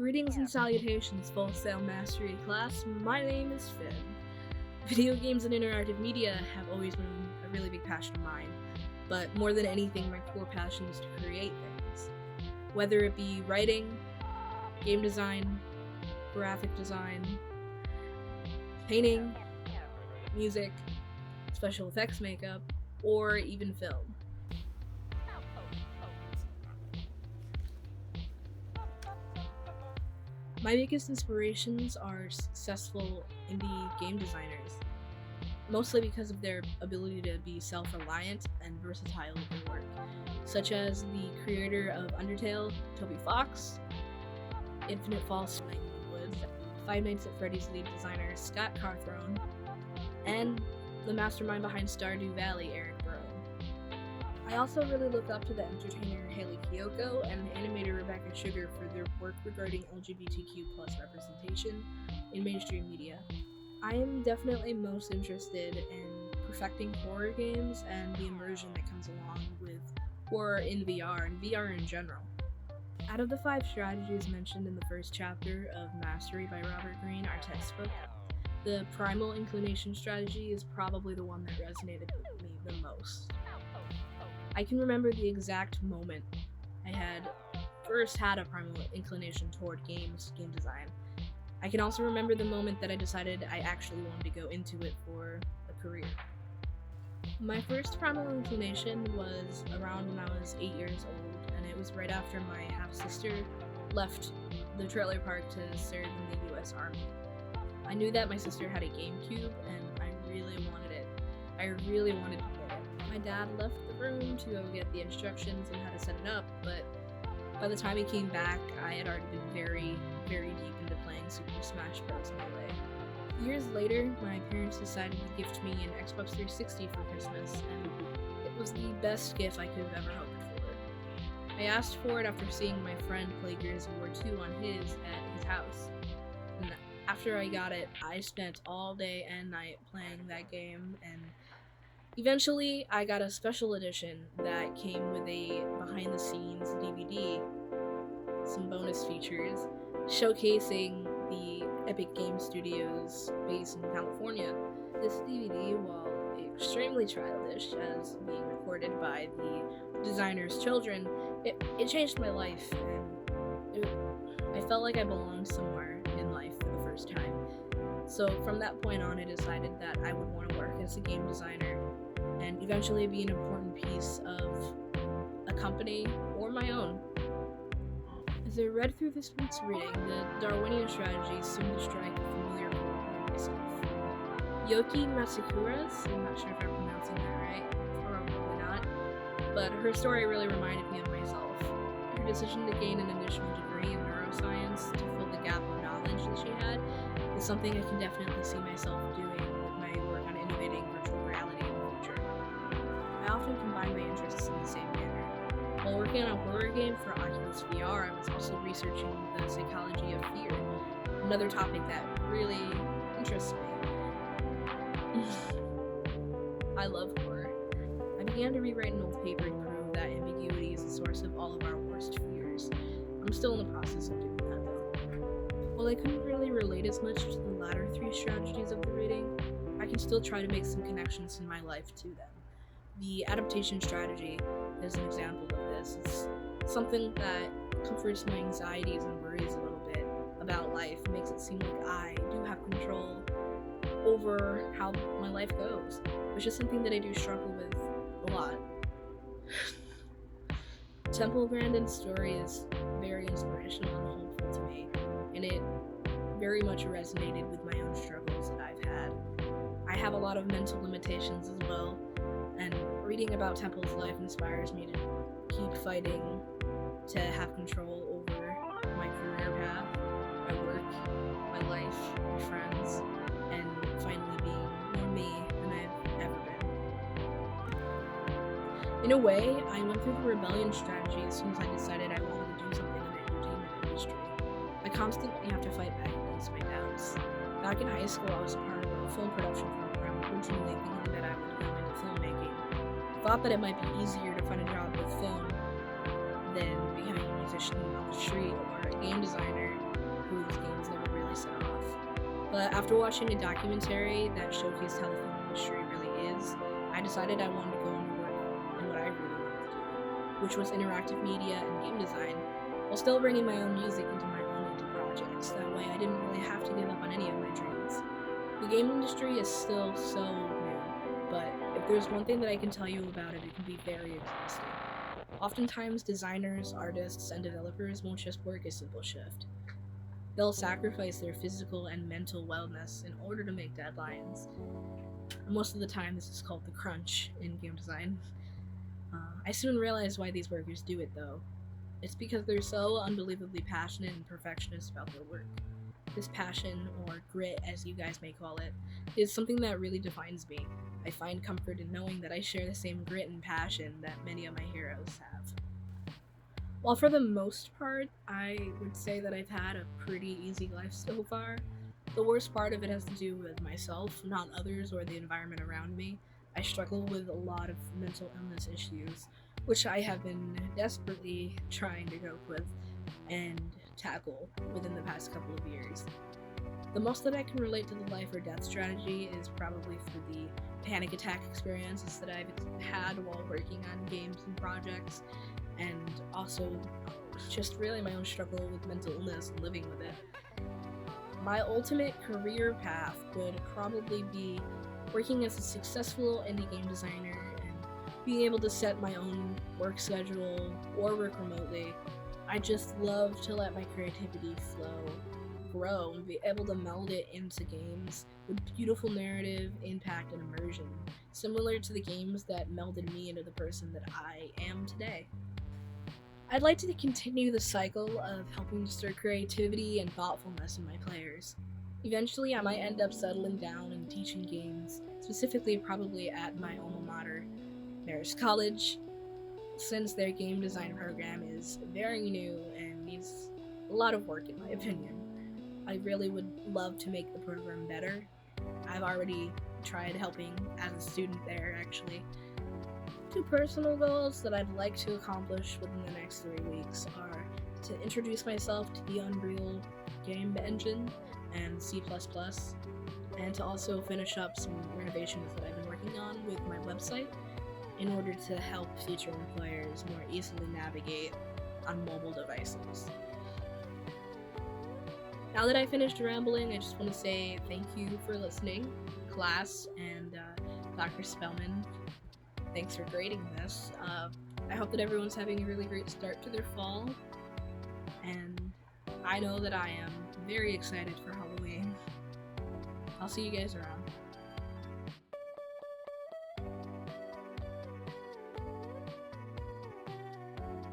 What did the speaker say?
Greetings and salutations, Full Sail Mastery class. My name is Finn. Video games and interactive media have always been a really big passion of mine, but more than anything, my core passion is to create things. Whether it be writing, game design, graphic design, painting, music, special effects makeup, or even film. My biggest inspirations are successful indie game designers, mostly because of their ability to be self-reliant and versatile with their work, such as the creator of Undertale, Toby Fox, Infinite Falls, Woods, Five Nights at Freddy's lead designer Scott Carthrone, and the mastermind behind Stardew Valley, Eric Bro. I also really look up to the entertainer Hayley Kiyoko and the animator Rebecca Sugar for their work regarding LGBTQ+ representation in mainstream media. I am definitely most interested in perfecting horror games and the immersion that comes along with horror in VR and VR in general. Out of the 5 strategies mentioned in the first chapter of Mastery by Robert Greene, our textbook, the primal inclination strategy is probably the one that resonated with me the most. I can remember the exact moment I first had a primal inclination toward game design. I can also remember the moment that I decided I actually wanted to go into it for a career. My first primal inclination was around when I was 8 years old, and it was right after my half-sister left the trailer park to serve in the US Army. I knew that my sister had a GameCube, and I really wanted it. I really wanted to play it. My dad left the room to go get the instructions and how to set it up, but by the time he came back, I had already been very, very deep into playing Super Smash Bros. Melee. Years later, my parents decided to gift me an Xbox 360 for Christmas, and it was the best gift I could have ever hoped for. I asked for it after seeing my friend play Gears of War 2 on at his house. And after I got it, I spent all day and night playing that game, and eventually I got a special edition that came with a behind-the-scenes DVD, some bonus features, showcasing the Epic Game Studios base in California. This DVD, while extremely childish as being recorded by the designer's children, it changed my life, and I felt like I belonged somewhere in life for the first time. So from that point on, I decided that I would want to work as a game designer and eventually be an important piece of a company or my own. As I read through this week's reading, the Darwinian strategies seemed to strike a familiar chord with myself. Yoki Matsukuras, I'm not sure if I'm pronouncing that right, probably not, but her story really reminded me of myself. Her decision to gain an additional degree in neuroscience to fill the gap of knowledge that she had is something I can definitely see myself doing with my work on innovating virtual reality in the future. I often combine my interests in the same manner. While working on a horror game for Oculus VR, I was also researching the psychology of fear, another topic that really interests me. I love horror. I began to rewrite an old paper to prove that ambiguity is the source of all of our worst fears. I'm still in the process of doing that though. While I couldn't really relate as much to the latter 3 strategies of the reading, I can still try to make some connections in my life to them. The adaptation strategy is an example of this. It's something that comforts my anxieties and worries a little bit about life, makes it seem like I do have control over how my life goes, which is something that I do struggle with a lot. Temple Grandin's story is very inspirational and hopeful to me, and it very much resonated with my own struggles that I've had. I have a lot of mental limitations as well, and reading about Temple's life inspires me to keep fighting to have control over my career path, my work, my life, my friends, and finally being more me than I've ever been. In a way, I went through the rebellion strategy as soon as I decided I wanted to do something in the entertainment industry. I constantly have to fight back against my doubts. Back in high school, I was a part of a film production program, originally thinking that I would go into filmmaking. I thought that it might be easier to find a job with film than becoming a musician on the street or a game designer who these games never really set off. But after watching a documentary that showcased how the film industry really is, I decided I wanted to go into work in what I really wanted to do, which was interactive media and game design, while still bringing my own music into my own indie projects. That way I didn't really have to give up on any of my dreams. The game industry is still so new, but if there's one thing that I can tell you about it, it can be very exhausting. Oftentimes, designers, artists, and developers won't just work a simple shift. They'll sacrifice their physical and mental wellness in order to make deadlines. Most of the time, this is called the crunch in game design. I soon realized why these workers do it, though. It's because they're so unbelievably passionate and perfectionist about their work. This passion, or grit as you guys may call it, is something that really defines me. I find comfort in knowing that I share the same grit and passion that many of my heroes have. While for the most part, I would say that I've had a pretty easy life so far, the worst part of it has to do with myself, not others or the environment around me. I struggle with a lot of mental illness issues, which I have been desperately trying to cope with and tackle within the past couple of years. The most that I can relate to the life or death strategy is probably through the panic attack experiences that I've had while working on games and projects, and also just really my own struggle with mental illness and living with it. My ultimate career path would probably be working as a successful indie game designer and being able to set my own work schedule or work remotely. I just love to let my creativity flow, grow, and be able to meld it into games with beautiful narrative, impact, and immersion, similar to the games that melded me into the person that I am today. I'd like to continue the cycle of helping to stir creativity and thoughtfulness in my players. Eventually, I might end up settling down and teaching games, specifically probably at my alma mater, Marist College, since their game design program is very new and needs a lot of work in my opinion. I really would love to make the program better. I've already tried helping as a student there, actually. Two personal goals that I'd like to accomplish within the next 3 weeks are to introduce myself to the Unreal game engine and C++, and to also finish up some renovations that I've been working on with my website in order to help future employers more easily navigate on mobile devices. Now that I finished rambling, I just want to say thank you for listening, class, and Dr. Spellman. Thanks for grading this. I hope that everyone's having a really great start to their fall, and I know that I am very excited for Halloween. I'll see you guys around.